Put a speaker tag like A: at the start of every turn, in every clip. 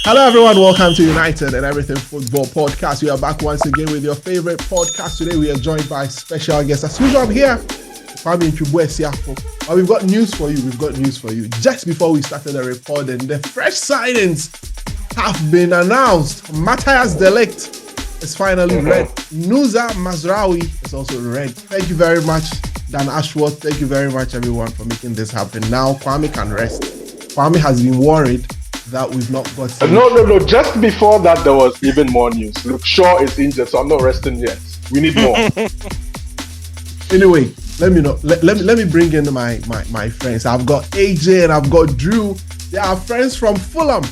A: Hello everyone, welcome to United and Everything Football Podcast. We are back once again with your favorite podcast. Today we are joined by special guests. As usual, I'm here, Kwame Nchubu. But we've got news for you. Just before we started the recording, the fresh signings have been announced. Matthias de Ligt is finally red. Nusa Mazraoui is also red. Thank you very much, Dan Ashworth. Thank you very much, everyone, for making this happen. Now Kwame can rest. Kwame has been worried that we've not got.
B: No. Just before that, there was even more news. Luke Shaw is injured, so I'm not resting yet. We need more.
A: Anyway, let me bring in my friends. I've got AJ and I've got Drew. They are friends from Fulham.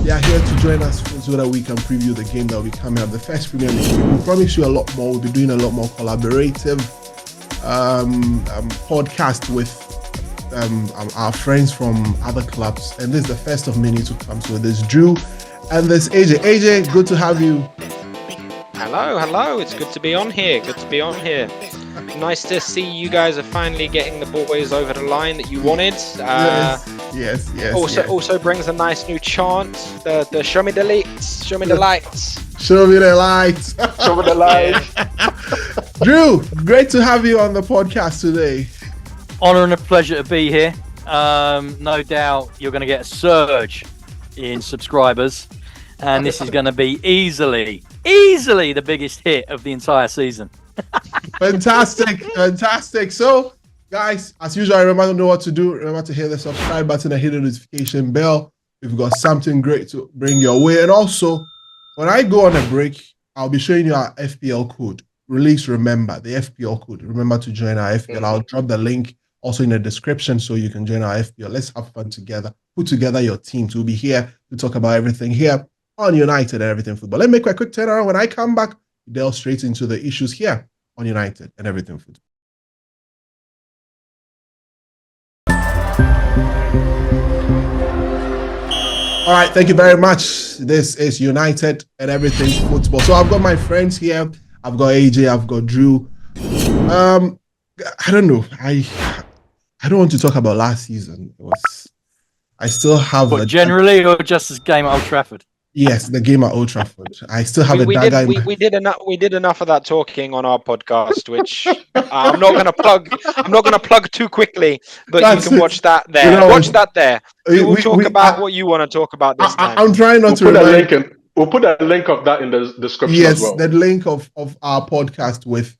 A: They are here to join us so that we can preview the game that will be coming up, the first Premier League. We promise you a lot more. We'll be doing a lot more collaborative podcast with our friends from other clubs, and this is the first of many to come. So there's Drew and there's AJ. AJ, good to have you.
C: Hello. It's good to be on here. Nice to see you guys are finally getting the boys over the line that you wanted.
A: Yes.
C: Also brings a nice new chant. The show me the lights. Show me the lights.
A: Show me the lights.
B: Show me the lights.
A: Drew, great to have you on the podcast today.
D: Honour and a pleasure to be here. No doubt you're going to get a surge in subscribers, and this is going to be easily the biggest hit of the entire season.
A: Fantastic. So, guys, as usual, remember to know what to do. Remember to hit the subscribe button and hit the notification bell. We've got something great to bring your way. And also, when I go on a break, I'll be showing you our FPL code. Remember the FPL code. Remember to join our FPL. I'll drop the link also in the description so you can join our FPL. Let's have fun together. Put together your teams. We'll be here to talk about everything here on United and Everything Football. Let me make a quick turnaround. When I come back, delve straight into the issues here on United and Everything Football. All right, thank you very much. This is United and Everything Football. So I've got my friends here. I've got AJ. I've got Drew. I don't know. I don't want to talk about last season. I still have
D: generally or just this game at Old Trafford?
A: Yes, the game at Old Trafford. I still have
C: we did enough of that talking on our podcast, which I'm not going to plug too quickly, but you can watch that there. Watch that there. We'll talk about what you want to talk about this time.
A: I'm trying not to remind.
B: We'll put a link of that in the description
A: as
B: well.
A: Yes, the link of our podcast with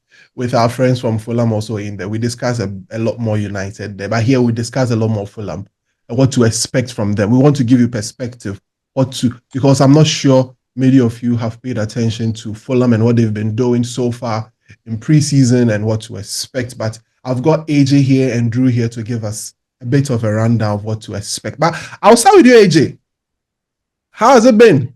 A: our friends from Fulham also in there. We discuss a lot more United there, but here we discuss a lot more Fulham and what to expect from them. We want to give you perspective, because I'm not sure many of you have paid attention to Fulham and what they've been doing so far in pre-season and what to expect. But I've got AJ here and Drew here to give us a bit of a rundown of what to expect. But I'll start with you, AJ. How has it been?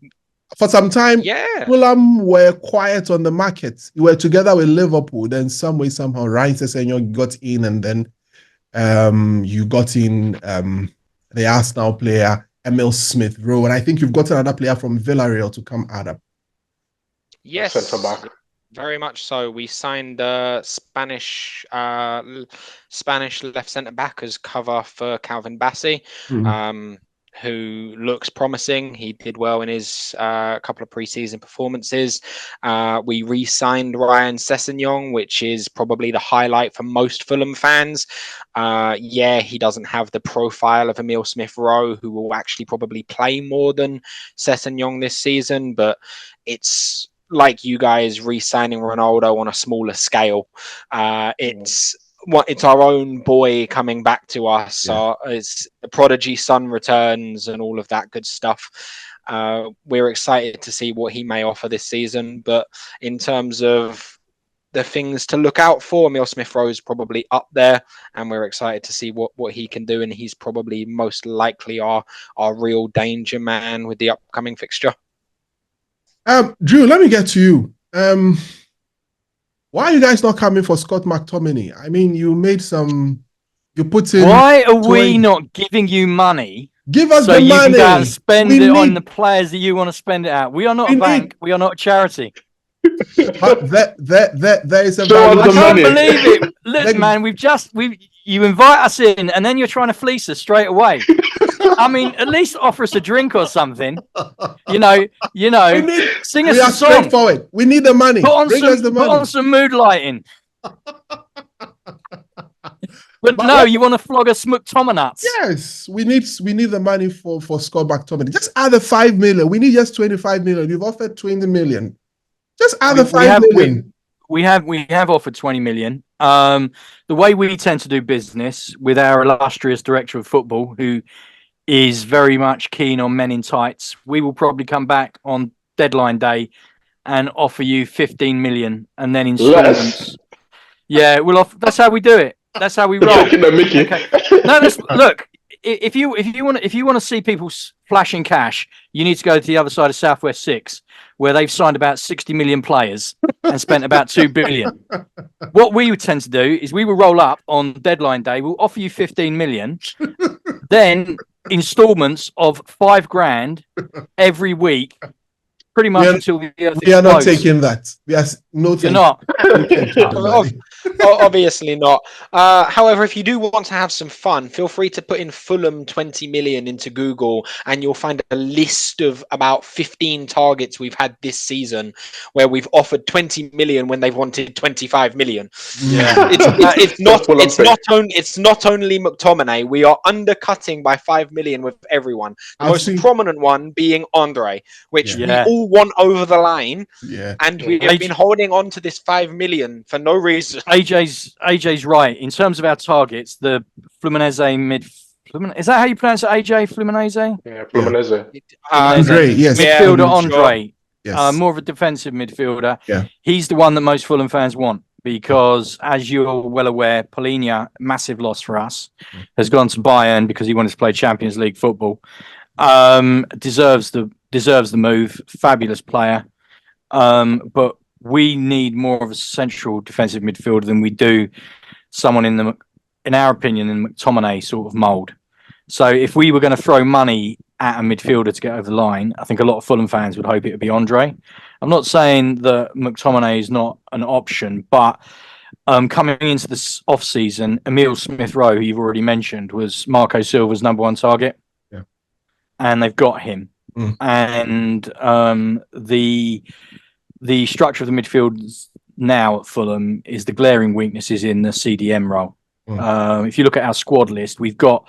A: For some time, Fulham were quiet on the market. You were together with Liverpool. Then somehow, Ryan Sessegnon got in, and then you got in the Arsenal player, Emil Smith-Rowe. And I think you've got another player from Villarreal to come add up.
C: Yes, very much so. We signed Spanish left centre-back as cover for Calvin Bassey. Who looks promising. He did well in his couple of pre-season performances. We re-signed Ryan Sessegnon, which is probably the highlight for most Fulham fans. He doesn't have the profile of Emil Smith-Rowe, who will actually probably play more than Sessegnon this season, but it's like you guys re-signing Ronaldo on a smaller scale. It's our own boy coming back to us. It's the prodigy son returns and all of that good stuff. We're excited to see what he may offer this season. But in terms of the things to look out for, Emil Smith-Rowe is probably up there, and we're excited to see what he can do. And he's probably most likely our real danger man with the upcoming fixture.
A: Drew, let me get to you. Why are you guys not coming for Scott McTominay? I mean, you put in.
D: Why are we not giving you money?
A: Give us
D: so
A: the money.
D: So you can go and spend it on the players that you want to spend it out. We are not a bank. We are not a charity.
A: There is a
D: I can't believe it. Look, man, You invite us in, and then you're trying to fleece us straight away. I mean, at least offer us a drink or something. You know. Sing us
A: We are
D: a song.
A: straightforward. We need the money. Bring us the
D: Put
A: money.
D: on some mood lighting. But no, you want to flog us McTominay.
A: Yes, we need the money for Scott McTominay. Just add the 5 million. We need just 25 million. You've offered 20 million. Just add the 5 million.
D: We have offered 20 million. The way we tend to do business with our illustrious director of football, who is very much keen on men in tights, we will probably come back on deadline day and offer you 15 million, and then installments. Yeah, we'll offer. That's how we do it. That's how we roll. Okay. No, look. If you want to see people flashing cash, you need to go to the other side of Southwest 6, where they've signed about 60 million players and spent about 2 billion. What we would tend to do is we will roll up on deadline day. We'll offer you 15 million, then installments of $5,000 every week. Pretty much until the earth explodes.
A: We are not taking that.
D: You're not.
C: Obviously not. However, if you do want to have some fun, feel free to put in Fulham 20 million into Google, and you'll find a list of about 15 targets we've had this season where we've offered 20 million when they've wanted 25 million.
D: Yeah.
C: It's not only McTominay. We are undercutting by 5 million with everyone. The most prominent one being Andre, which we all want over the line.
A: Yeah.
C: And we have been holding on to this 5 million for no reason.
D: AJ's right. In terms of our targets, the Fluminense is that how you pronounce it, AJ? Fluminense?
B: Yeah, Fluminense.
A: Andre, yes.
D: Midfielder Andre.
A: Yes.
D: More of a defensive midfielder.
A: Yeah.
D: He's the one that most Fulham fans want, because, as you're well aware, Polina, massive loss for us, has gone to Bayern because he wanted to play Champions League football. Deserves the move. Fabulous player. But we need more of a central defensive midfielder than we do someone in our opinion, in McTominay sort of mould. So if we were going to throw money at a midfielder to get over the line, I think a lot of Fulham fans would hope it would be Andre. I'm not saying that McTominay is not an option, but coming into this off-season, Emile Smith-Rowe, who you've already mentioned, was Marco Silva's number one target.
A: Yeah.
D: And they've got him. And the structure of the midfield now at Fulham is the glaring weaknesses in the CDM role. If you look at our squad list, we've got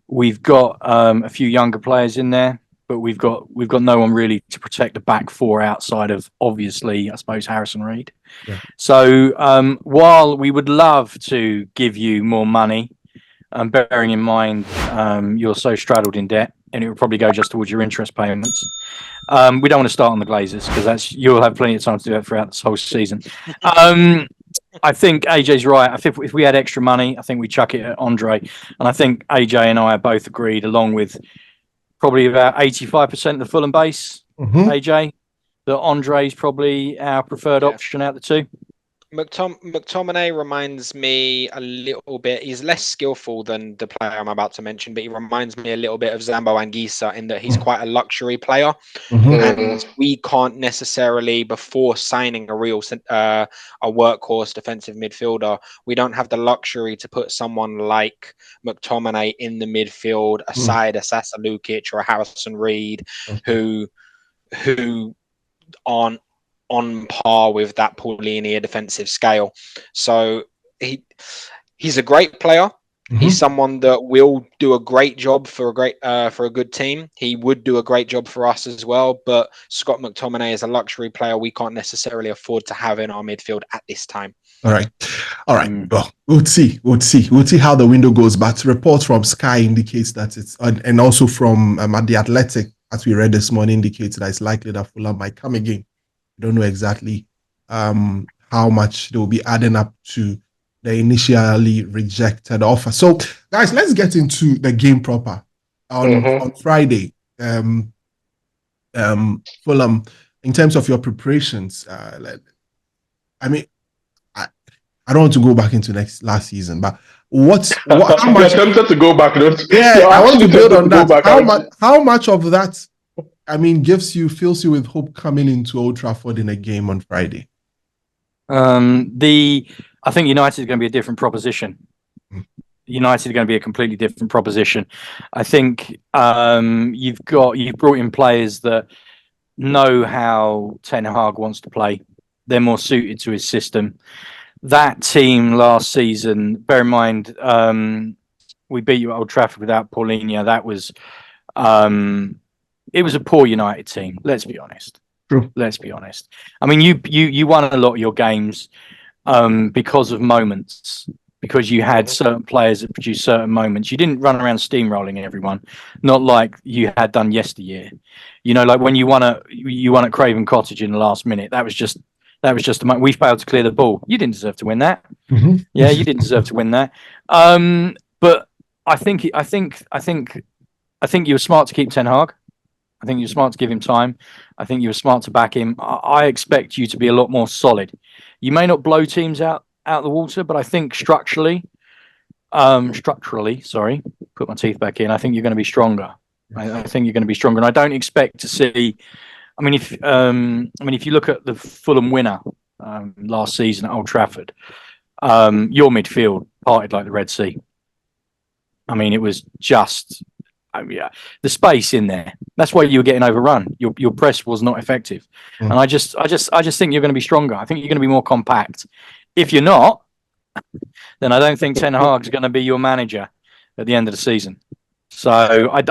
D: a few younger players in there, but we've got no one really to protect the back four outside of, obviously, I suppose, Harrison Reed.
A: Yeah.
D: So while we would love to give you more money, bearing in mind you're so straddled in debt, and it would probably go just towards your interest payments. We don't want to start on the Glazers, because you'll have plenty of time to do that throughout this whole season. I think AJ's right. I think if we had extra money, I think we'd chuck it at Andre. And I think AJ and I are both agreed, along with probably about 85% of the Fulham base, AJ, that Andre's probably our preferred option out of the two.
C: McTominay reminds me a little bit. He's less skillful than the player I'm about to mention, but he reminds me a little bit of Zambo Anguissa in that he's quite a luxury player, and we can't necessarily, before signing a real a workhorse defensive midfielder, we don't have the luxury to put someone like McTominay in the midfield aside a Sasa Lukic or a Harrison Reed, who aren't on par with that Paulinia defensive scale. So he's a great player. He's someone that will do a great job for a good team. He would do a great job for us as well. But Scott McTominay is a luxury player we can't necessarily afford to have in our midfield at this time.
A: All right. Well, we'll see how the window goes. But reports from Sky indicates that it's, and also from The Athletic, as we read this morning, indicates that it's likely that Fulham might come again. Don't know exactly how much they will be adding up to the initially rejected offer. So, guys, let's get into the game proper on Friday. Fulham, in terms of your preparations, I mean, I don't want to go back into last season, but how much?
B: You're tempted to go back, don't you?
A: Yeah, I want to build on that. How much of that, I mean, fills you with hope coming into Old Trafford in a game on Friday?
D: I think United is going to be a different proposition. United are going to be a completely different proposition. I think you've brought in players that know how Ten Hag wants to play. They're more suited to his system. That team last season, bear in mind, we beat you at Old Trafford without Paulinho. That was, it was a poor United team. Let's be honest.
A: True.
D: Let's be honest. I mean, you won a lot of your games because of moments, because you had certain players that produced certain moments. You didn't run around steamrolling everyone, not like you had done yesteryear. You know, like when you won at Craven Cottage in the last minute. That was just a moment. We failed to clear the ball. You didn't deserve to win that.
A: Mm-hmm.
D: Yeah, you didn't deserve to win that. But I think you were smart to keep Ten Hag. I think you were smart to give him time. I think you were smart to back him. I expect you to be a lot more solid. You may not blow teams out the water, but I think structurally, sorry, put my teeth back in. I think you're going to be stronger. I think you're going to be stronger, and I don't expect to see. I mean, if you look at the Fulham winner last season at Old Trafford, your midfield parted like the Red Sea. I mean, it was just. The space in there. That's why you were getting overrun. Your press was not effective, and I just think you're going to be stronger. I think you're going to be more compact. If you're not, then I don't think Ten Hag's going to be your manager at the end of the season. So I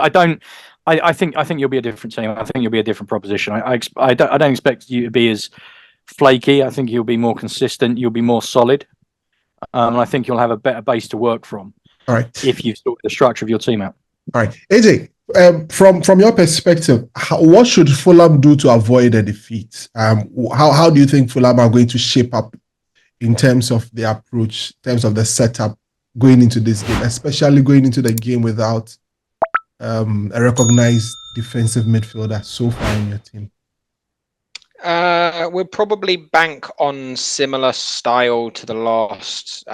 D: think you'll be a different team. I think you'll be a different proposition. I don't expect you to be as flaky. I think you'll be more consistent. You'll be more solid, and I think you'll have a better base to work from.
A: All right.
D: If you sort the structure of your team out.
A: All right, AJ. From your perspective, what should Fulham do to avoid a defeat? How do you think Fulham are going to shape up in terms of the approach, in terms of the setup going into this game, especially going into the game without a recognized defensive midfielder so far in your team?
C: We'll probably bank on similar style to the last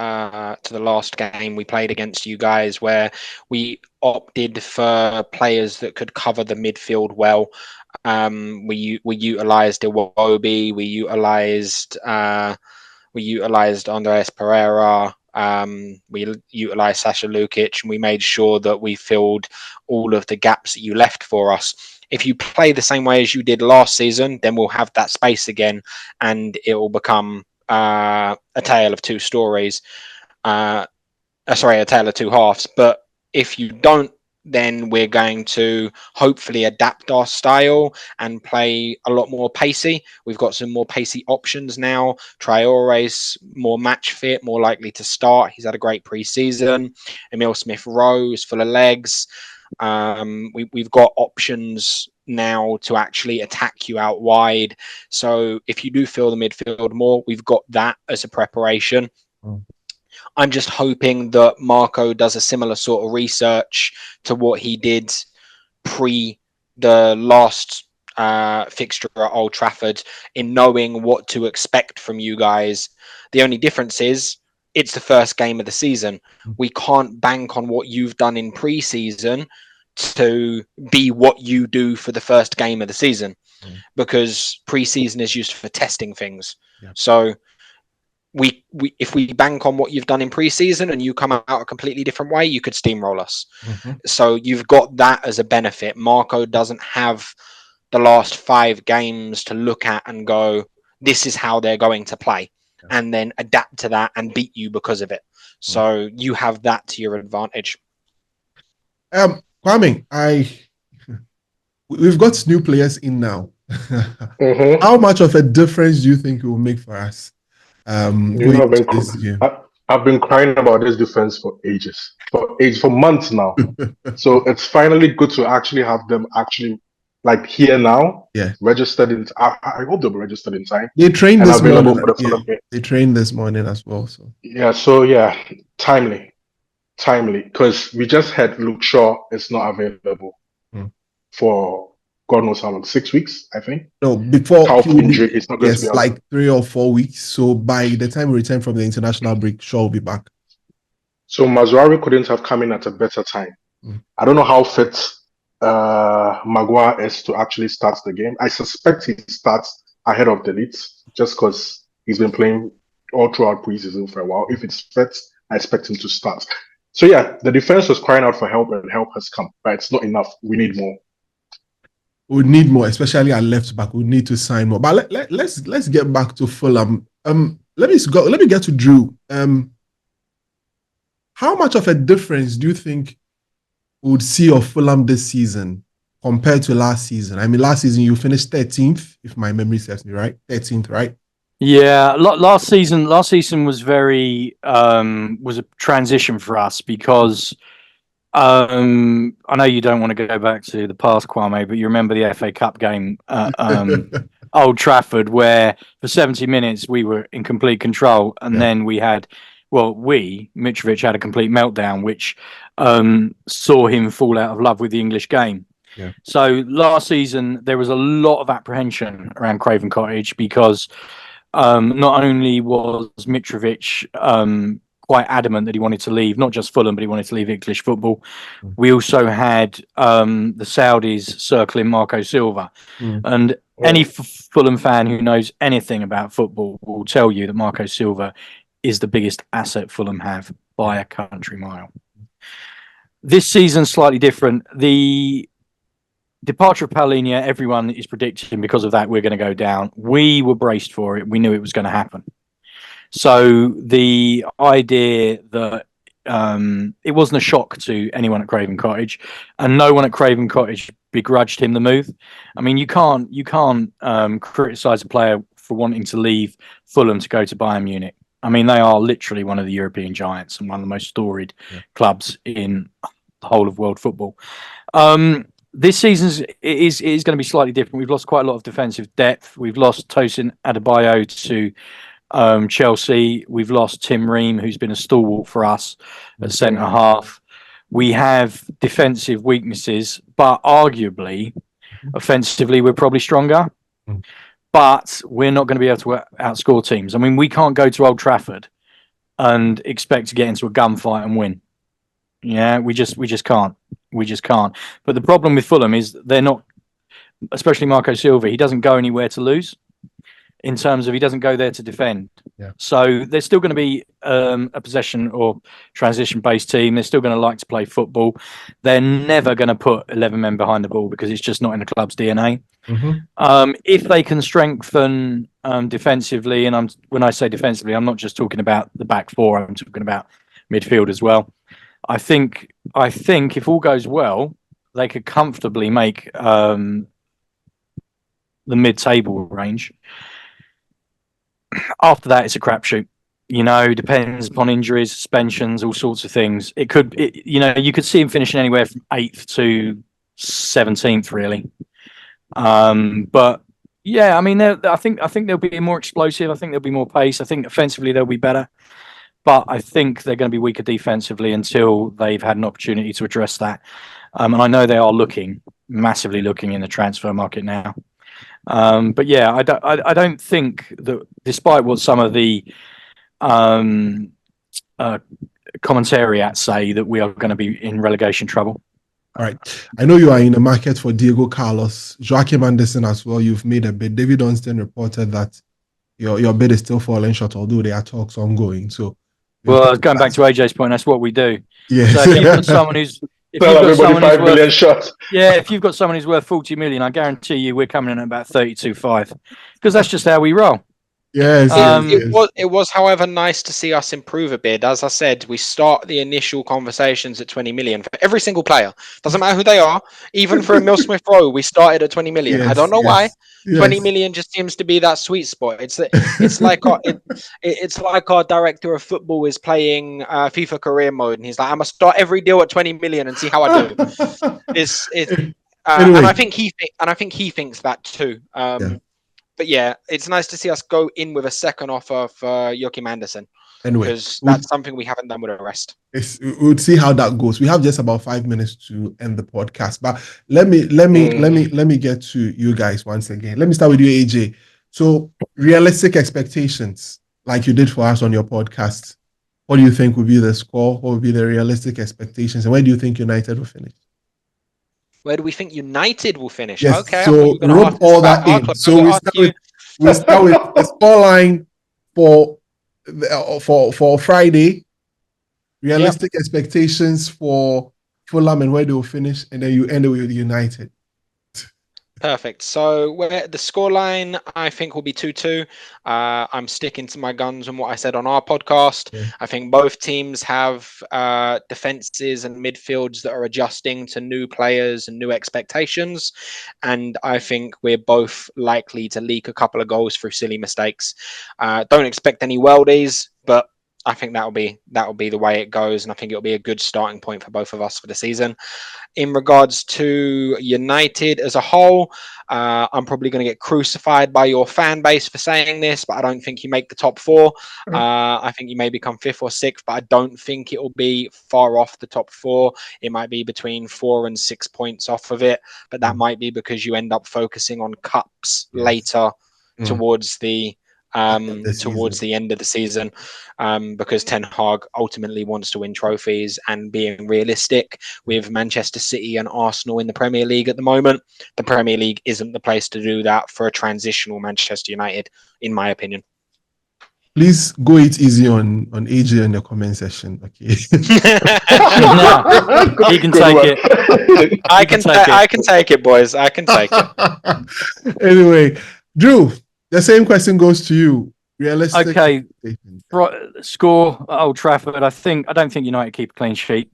C: game we played against you guys, where we opted for players that could cover the midfield well. We utilized Iwobi, we utilized Andres Pereira, we utilized Sasha Lukic, and we made sure that we filled all of the gaps that you left for us. If you play the same way as you did last season, then we'll have that space again, and it will become a tale of two stories. A tale of two halves. But if you don't, then we're going to hopefully adapt our style and play a lot more pacey. We've got some more pacey options now. Traore's more match fit, more likely to start. He's had a great pre-season. Emile Smith-Rowe is full of legs. We've got options now to actually attack you out wide. So if you do fill the midfield more, we've got that as a preparation. I'm just hoping that Marco does a similar sort of research to what he did pre the last fixture at Old Trafford in knowing what to expect from you guys. The only difference is it's the first game of the season. We can't bank on what you've done in pre-season to be what you do for the first game of the season, because pre-season is used for testing things. Yeah. So we if we bank on what you've done in pre-season and you come out a completely different way, you could steamroll us. So you've got that as a benefit. Marco doesn't have the last 5 games to look at and go, this is how they're going to play, and then adapt to that and beat you because of it. So you have that to your advantage.
A: Kwame, we've got new players in now. How much of a difference do you think it will make for us?
B: I've been crying about this defense for ages, for months now. So it's finally good to actually have them like here now. Yeah, registered in. I hope they'll be registered in time.
A: They trained this morning. They trained this morning as well. So
B: timely, because we just had Luke Shaw is not available for God knows how long, 6 weeks, I think.
A: No, before
B: injury, it's not going to be
A: like 3 or 4 weeks. So by the time we return from the international break, Shaw will be back.
B: So Mazraoui couldn't have come in at a better time. I don't know how fit Maguire is to actually start the game. I suspect he starts ahead of the Leeds just because he's been playing all throughout preseason for a while. If it's fit, I expect him to start. So yeah, the defense was crying out for help, and help has come, but it's not enough. We need more.
A: We need more, especially at left back. We need to sign more. But let's get back to Fulham. Let me get to Drew. How much of a difference do you think we would see of Fulham this season compared to last season? I mean, last season you finished 13th, if my memory serves me right. 13th, right?
D: Yeah, last season was very was a transition for us because I know you don't want to go back to the past, Kwame, but you remember the FA Cup game at Old Trafford where for 70 minutes we were in complete control, and then Mitrovic had a complete meltdown, which saw him fall out of love with the English game.
A: Yeah.
D: So last season there was a lot of apprehension around Craven Cottage because not only was Mitrovic quite adamant that he wanted to leave, not just Fulham, but he wanted to leave English football. We also had the Saudis circling Marco Silva. And any Fulham fan who knows anything about football will tell you that Marco Silva is the biggest asset Fulham have by a country mile. This season's slightly different. The departure of Paulinho, everyone is predicting because of that we're going to go down. We were braced for it. We knew it was going to happen. So the idea that it wasn't a shock to anyone at Craven Cottage, and no one at Craven Cottage begrudged him the move. I mean, you can't criticise a player for wanting to leave Fulham to go to Bayern Munich. I mean, they are literally one of the European giants and one of the most storied clubs in the whole of world football. This season is going to be slightly different. We've lost quite a lot of defensive depth. We've lost Tosin Adebayo to Chelsea. We've lost Tim Ream, who's been a stalwart for us at centre half. We have defensive weaknesses, but arguably, offensively, we're probably stronger. But we're not going to be able to outscore teams. I mean, we can't go to Old Trafford and expect to get into a gunfight and win. Yeah, we just can't. We just can't. But the problem with Fulham is they're not, especially Marco Silva, he doesn't go anywhere to lose in terms of he doesn't go there to defend.
A: Yeah.
D: So they're still going to be a possession or transition-based team. They're still going to like to play football. They're never going to put 11 men behind the ball because it's just not in the club's DNA. If they can strengthen defensively, and when I say defensively, I'm not just talking about the back four, I'm talking about midfield as well. I think if all goes well, they could comfortably make the mid-table range. After that, it's a crapshoot. You know, depends upon injuries, suspensions, all sorts of things. You could see him finishing anywhere from 8th to 17th, really. But yeah, I mean, I think they'll be more explosive. I think there'll be more pace. I think offensively they'll be better. But I think they're going to be weaker defensively until they've had an opportunity to address that. And I know they are massively looking in the transfer market now. But yeah, I don't think that, despite what some of the commentariats say, that we are going to be in relegation trouble.
A: All right. I know you are in the market for Diego Carlos, Joachim Anderson as well. You've made a bid. David Dunstan reported that your bid is still falling short, although there are talks ongoing. So,
D: well, going back to AJ's point, that's what we do.
A: Yes.
D: So if you've got someone who's if you've got someone who's worth 40 million, I guarantee you we're coming in at about 32.5 because that's just how we roll.
A: Yes,
C: it was, however, nice to see us improve a bit. As I said, we start the initial conversations at 20 million for every single player. Doesn't matter who they are. Even for Emil Smith Rowe, we started at 20 million. I don't know why. 20 million just seems to be that sweet spot. It's like our director of football is playing FIFA career mode, and he's like, I'm gonna start every deal at 20 million and see how I do. Anyway. And I think he thinks that too. But yeah, it's nice to see us go in with a second offer for Joachim Anderson.
A: Anyway,
C: because that's something we haven't done with the rest.
A: We'll see how that goes. We have just about 5 minutes to end the podcast, but let me get to you guys once again. Let me start with you, AJ. So, realistic expectations, like you did for us on your podcast. What do you think would be the score? What would be the realistic expectations, and where do you think United will finish?
C: Where do we think United will finish?
A: Yes,
C: okay,
A: so rope all that in. So we start with the scoreline for Friday. realistic expectations for Fulham and where they will finish, and then you end it with United.
C: Perfect. So where the scoreline, I think, will be 2-2. I'm sticking to my guns on what I said on our podcast.
A: Yeah.
C: I think both teams have defenses and midfields that are adjusting to new players and new expectations. And I think we're both likely to leak a couple of goals through silly mistakes. Don't expect any worldies, but I think that'll be the way it goes, and I think it'll be a good starting point for both of us for the season. In regards to United as a whole, I'm probably going to get crucified by your fan base for saying this, but I don't think you make the top 4. I think you may become 5th or 6th, but I don't think it will be far off the top 4. It might be between 4 and 6 points off of it, but that might be because you end up focusing on cups later towards the end of the season, because Ten Hag ultimately wants to win trophies. And being realistic, with Manchester City and Arsenal in the Premier League at the moment, the Premier League isn't the place to do that for a transitional Manchester United, in my opinion.
A: Please go it easy on AJ in the comment section, okay?
D: No, he can take it.
C: I can take it, boys. I can take it.
A: Anyway, Drew, the same question goes to you. Realistic.
D: Okay. Score at Old Trafford. I don't think United keep a clean sheet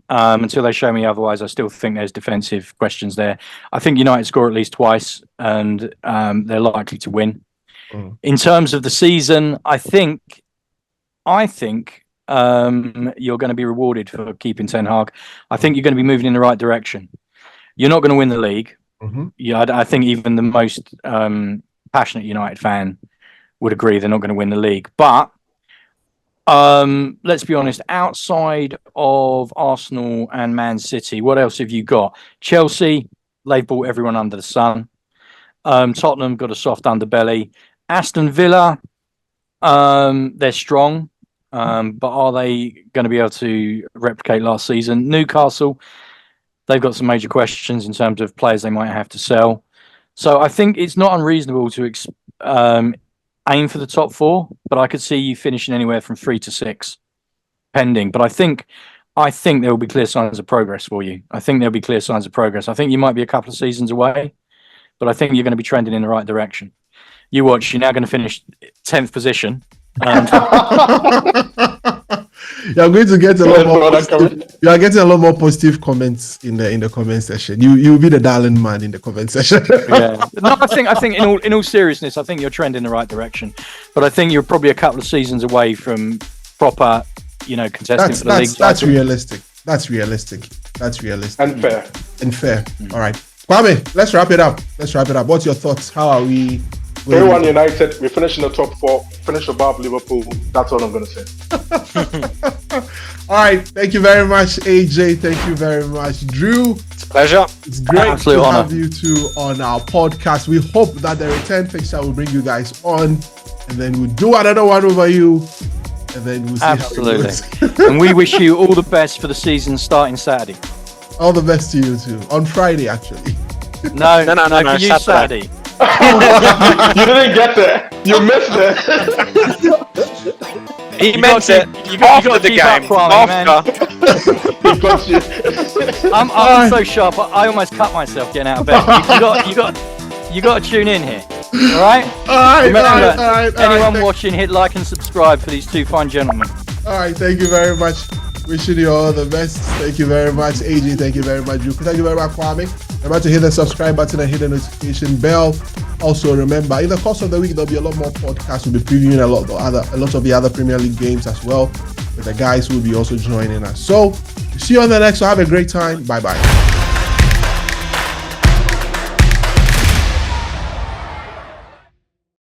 D: until they show me otherwise. I still think there's defensive questions there. I think United score at least twice, and they're likely to win. In terms of the season, I think you're going to be rewarded for keeping Ten Hag. I think you're going to be moving in the right direction. You're not going to win the league. Yeah, I think even the most passionate United fan would agree they're not going to win the league. But let's be honest, outside of Arsenal and Man City, what else have you got? Chelsea, they've brought everyone under the sun. Tottenham got a soft underbelly. Aston Villa, they're strong, but are they going to be able to replicate last season? Newcastle, they've got some major questions in terms of players they might have to sell. So I think it's not unreasonable to aim for the top 4, but I could see you finishing anywhere from 3 to 6, pending. But I think there will be clear signs of progress for you. I think you might be a couple of seasons away, but I think you're going to be trending in the right direction. You watch, you're now going to finish 10th position.
A: You're going to get a lot more. You are getting a lot more positive comments in the comment section. You'll be the darling man in the comment section.
D: Yeah. No, I think in all seriousness, I think you're trending in the right direction. But I think you're probably a couple of seasons away from proper, contesting for the league.
A: That's realistic. That's realistic. And fair. All right, Kwame, let's wrap it up. What's your thoughts? How are we?
B: 3-1 United. We finish in the top 4. Finish above Liverpool. That's all I'm going to say.
A: All right. Thank you very much, AJ. Thank you very much, Drew.
C: It's a pleasure.
A: It's great to have you two on our podcast. We hope that the return fixture will bring you guys on, and then we'll do another one over you, and then we'll see
D: Absolutely.
A: how it goes.
D: And we wish you all the best for the season starting Saturday.
A: All the best to you too. On Friday, actually.
D: No, for you Saturday.
B: You didn't get there. You missed it.
C: He meant it. You got after the game.
B: He got you.
D: I'm so sharp. I almost cut myself getting out of bed. You got to tune in here. All right. Remember, anyone watching, hit like and subscribe for these two fine gentlemen.
A: All right. Thank you very much. Wishing you all the best. Thank you very much, AJ. Thank you very much, Drew. Thank you very much, Kwame. Remember to hit the subscribe button and hit the notification bell. Also, remember, in the course of the week, there'll be a lot more podcasts. We'll be previewing a lot of the other Premier League games as well, with the guys who will be also joining us. So, see you on the next one. Have a great time. Bye-bye.